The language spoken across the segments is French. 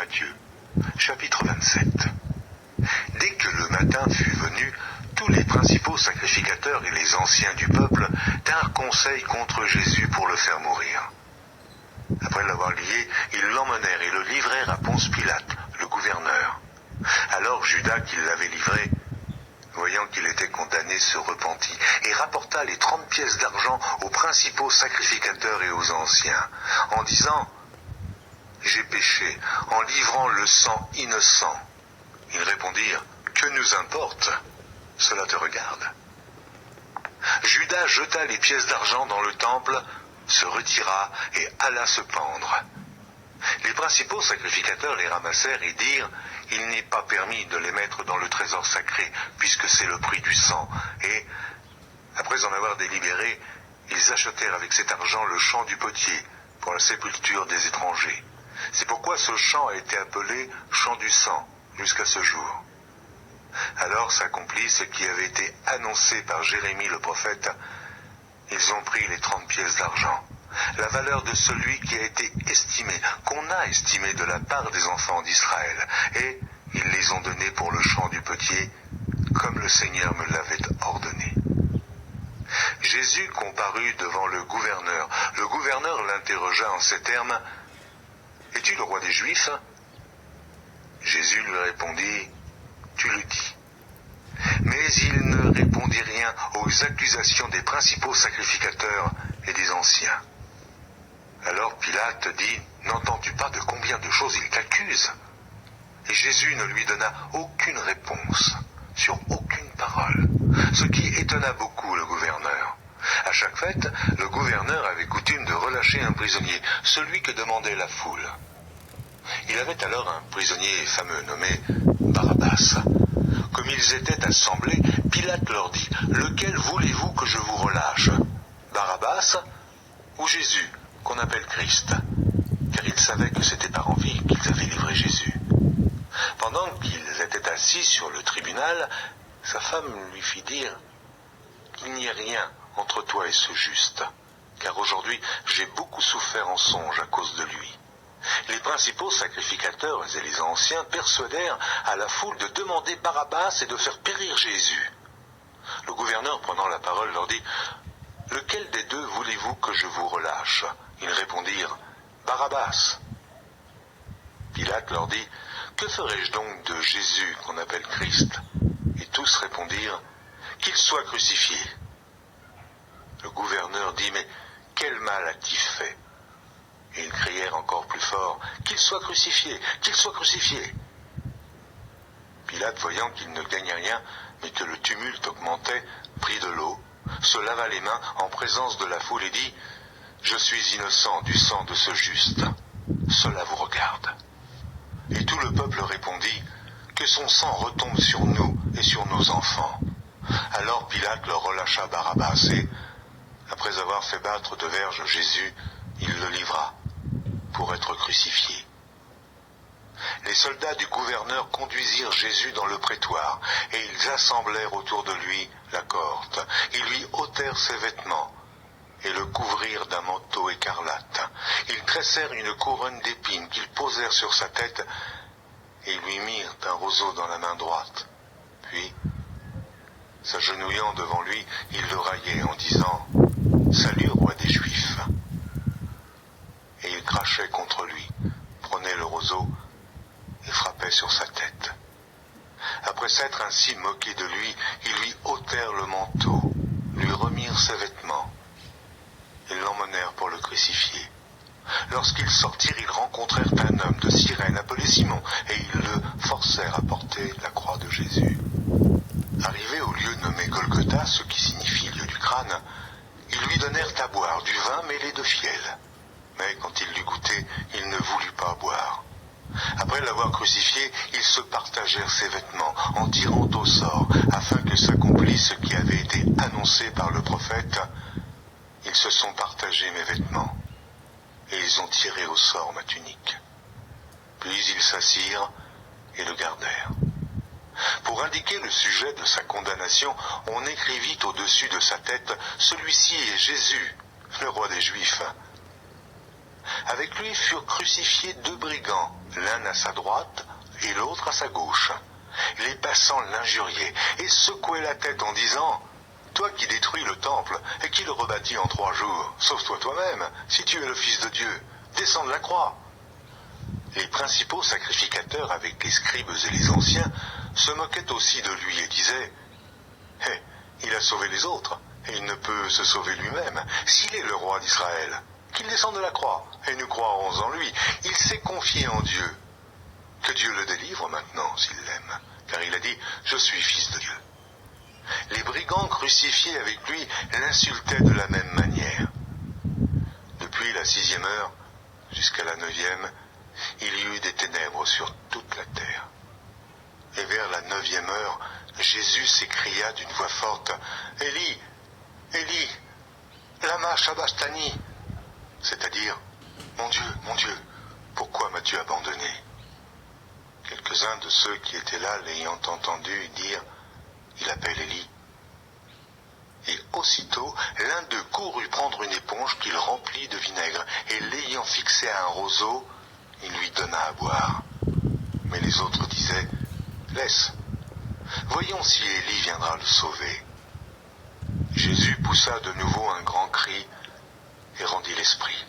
Matthieu, chapitre 27. Dès que le matin fut venu, tous les principaux sacrificateurs et les anciens du peuple tinrent conseil contre Jésus pour le faire mourir. Après l'avoir lié, ils l'emmenèrent et le livrèrent à Ponce Pilate, le gouverneur. Alors Judas, qui l'avait livré, voyant qu'il était condamné, se repentit et rapporta les 30 pièces d'argent aux principaux sacrificateurs et aux anciens, en disant « J'ai péché en livrant le sang innocent. » Ils répondirent « Que nous importe? Cela te regarde. » Judas jeta les pièces d'argent dans le temple, se retira et alla se pendre. Les principaux sacrificateurs les ramassèrent et dirent « Il n'est pas permis de les mettre dans le trésor sacré, puisque c'est le prix du sang. » Et, après en avoir délibéré, ils achetèrent avec cet argent le champ du potier pour la sépulture des étrangers. C'est pourquoi ce champ a été appelé champ du sang jusqu'à ce jour. Alors s'accomplit ce qui avait été annoncé par Jérémie le prophète. Ils ont pris les 30 pièces d'argent, la valeur de celui qui a été estimé, qu'on a estimé de la part des enfants d'Israël, et ils les ont donnés pour le champ du potier, comme le Seigneur me l'avait ordonné. Jésus comparut devant le gouverneur. Le gouverneur l'interrogea en ces termes, « Es-tu le roi des Juifs ?» Jésus lui répondit, « Tu le dis. » Mais il ne répondit rien aux accusations des principaux sacrificateurs et des anciens. Alors Pilate dit, « N'entends-tu pas de combien de choses il t'accuse ?» Et Jésus ne lui donna aucune réponse, sur aucune parole, ce qui étonna beaucoup le gouverneur. À chaque fête, le gouverneur avait coutume de relâcher un prisonnier, celui que demandait la foule. Il avait alors un prisonnier fameux nommé Barabbas. Comme ils étaient assemblés, Pilate leur dit, « Lequel voulez-vous que je vous relâche? Barabbas ou Jésus, qu'on appelle Christ ?» Car ils savaient que c'était par envie qu'ils avaient livré Jésus. Pendant qu'ils étaient assis sur le tribunal, sa femme lui fit dire, « Qu'il n'y ait rien entre toi et ce juste, car aujourd'hui j'ai beaucoup souffert en songe à cause de lui. » Les principaux sacrificateurs et les anciens persuadèrent à la foule de demander Barabbas et de faire périr Jésus. Le gouverneur, prenant la parole, leur dit, « Lequel des deux voulez-vous que je vous relâche ?» Ils répondirent, « Barabbas. » Pilate leur dit, « Que ferai-je donc de Jésus qu'on appelle Christ ?» Et tous répondirent, « Qu'il soit crucifié. » Le gouverneur dit, « Mais quel mal a-t-il fait ?» Et ils crièrent encore plus fort, « Qu'il soit crucifié, qu'il soit crucifié !» Pilate, voyant qu'il ne gagnait rien, mais que le tumulte augmentait, prit de l'eau, se lava les mains en présence de la foule et dit, « Je suis innocent du sang de ce juste, cela vous regarde. » Et tout le peuple répondit, « Que son sang retombe sur nous et sur nos enfants. » Alors Pilate leur relâcha Barabbas et, après avoir fait battre de verges Jésus, il le livra pour être crucifié. Les soldats du gouverneur conduisirent Jésus dans le prétoire, et ils assemblèrent autour de lui la cohorte. Ils lui ôtèrent ses vêtements, et le couvrirent d'un manteau écarlate. Ils tressèrent une couronne d'épines qu'ils posèrent sur sa tête, et lui mirent un roseau dans la main droite. Puis, s'agenouillant devant lui, ils le raillaient en disant « Salut, roi des Juifs !» Et ils crachaient contre lui, prenaient le roseau et frappaient sur sa tête. Après s'être ainsi moqués de lui, ils lui ôtèrent le manteau, lui remirent ses vêtements et l'emmenèrent pour le crucifier. Lorsqu'ils sortirent, ils rencontrèrent un homme de Cyrène appelé Simon, et ils le forcèrent à porter la croix de Jésus. Arrivés au lieu nommé Golgotha, ce qui signifie lieu du crâne, ils lui donnèrent à boire du vin mêlé de fiel. Mais quand il l'eut goûté, il ne voulut pas boire. Après l'avoir crucifié, ils se partagèrent ses vêtements en tirant au sort, afin que s'accomplisse ce qui avait été annoncé par le prophète. Ils se sont partagés mes vêtements, et ils ont tiré au sort ma tunique. Puis ils s'assirent et le gardèrent. Pour indiquer le sujet de sa condamnation, on écrivit au-dessus de sa tête « Celui-ci est Jésus, le roi des Juifs ». Avec lui furent crucifiés 2 brigands, l'un à sa droite et l'autre à sa gauche. Les passants l'injuriaient et secouaient la tête en disant « Toi qui détruis le temple et qui le rebâtis en 3 jours, sauve-toi toi-même, si tu es le Fils de Dieu, descends de la croix. » Les principaux sacrificateurs avec les scribes et les anciens se moquaient aussi de lui et disaient « Hé, il a sauvé les autres, et il ne peut se sauver lui-même. S'il est le roi d'Israël, qu'il descende de la croix, et nous croirons en lui. Il s'est confié en Dieu. Que Dieu le délivre maintenant, s'il l'aime, car il a dit « Je suis fils de Dieu ». Les brigands crucifiés avec lui l'insultaient de la même manière. Depuis la 6e heure jusqu'à la 9e, il y eut des ténèbres sur toute la terre. Et vers la 9e heure, Jésus s'écria d'une voix forte « Élie, Élie, lama sabachthani » c'est-à-dire « Mon Dieu, pourquoi m'as-tu abandonné ?» Quelques-uns de ceux qui étaient là, l'ayant entendu, dirent « Il appelle Élie ». Et aussitôt, l'un d'eux courut prendre une éponge qu'il remplit de vinaigre, et l'ayant fixée à un roseau, il lui donna à boire. Mais les autres disaient « Laisse, voyons si Élie viendra le sauver. » Jésus poussa de nouveau un grand cri et rendit l'esprit.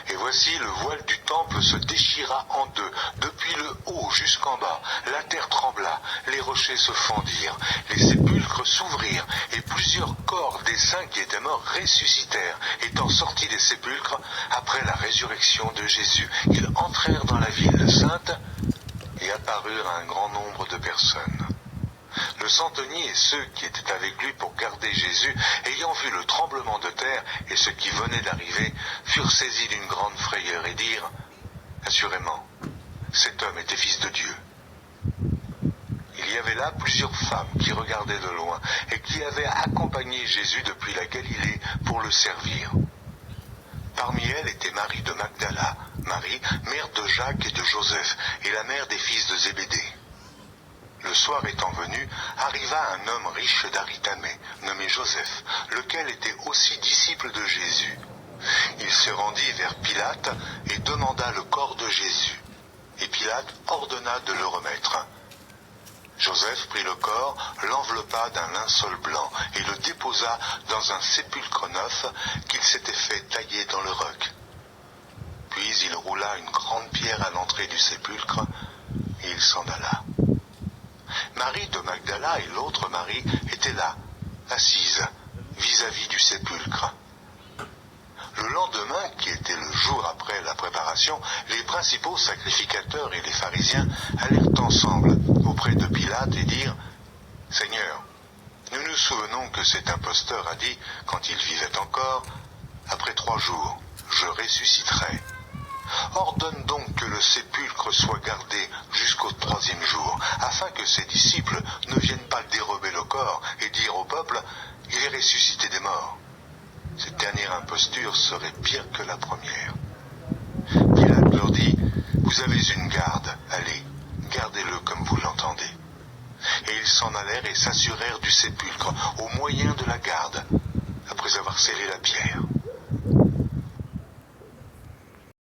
Et voici le voile du temple se déchira en 2, depuis le haut jusqu'en bas. La terre trembla, les rochers se fendirent, les sépulcres s'ouvrirent, et plusieurs corps des saints qui étaient morts ressuscitèrent, étant sortis des sépulcres après la résurrection de Jésus. Ils entrèrent dans la ville sainte et apparurent à un grand nombre de personnes. Le centenier et ceux qui étaient avec lui pour garder Jésus, ayant vu le tremblement de terre et ce qui venait d'arriver, furent saisis d'une grande frayeur et dirent « Assurément, cet homme était fils de Dieu. » Il y avait là plusieurs femmes qui regardaient de loin et qui avaient accompagné Jésus depuis la Galilée pour le servir. Parmi elles était Marie de Magdala, Marie, mère de Jacques et de Joseph, et la mère des fils de Zébédée. Le soir étant venu, arriva un homme riche d'Aritamée, nommé Joseph, lequel était aussi disciple de Jésus. Il se rendit vers Pilate et demanda le corps de Jésus. Et Pilate ordonna de le remettre. Joseph prit le corps, l'enveloppa d'un linceul blanc et le déposa dans un sépulcre neuf qu'il s'était fait tailler dans le roc. Puis il roula une grande pierre à l'entrée du sépulcre et il s'en alla. Marie de Magdala et l'autre Marie étaient là, assises, vis-à-vis du sépulcre. Le lendemain, qui était le jour après la préparation, les principaux sacrificateurs et les pharisiens allèrent ensemble auprès de Pilate et dirent « Seigneur, nous nous souvenons que cet imposteur a dit, quand il vivait encore, « Après 3 jours, je ressusciterai. » Ordonne donc que le sépulcre soit gardé jusqu'au 3e jour, afin que ses disciples ne viennent pas dérober le corps et dire au peuple « Il est ressuscité des morts ». Cette dernière imposture serait pire que la première. Pilate leur dit « Vous avez une garde, allez, gardez-le comme vous l'entendez. » Et ils s'en allèrent et s'assurèrent du sépulcre au moyen de la garde, après avoir scellé la pierre.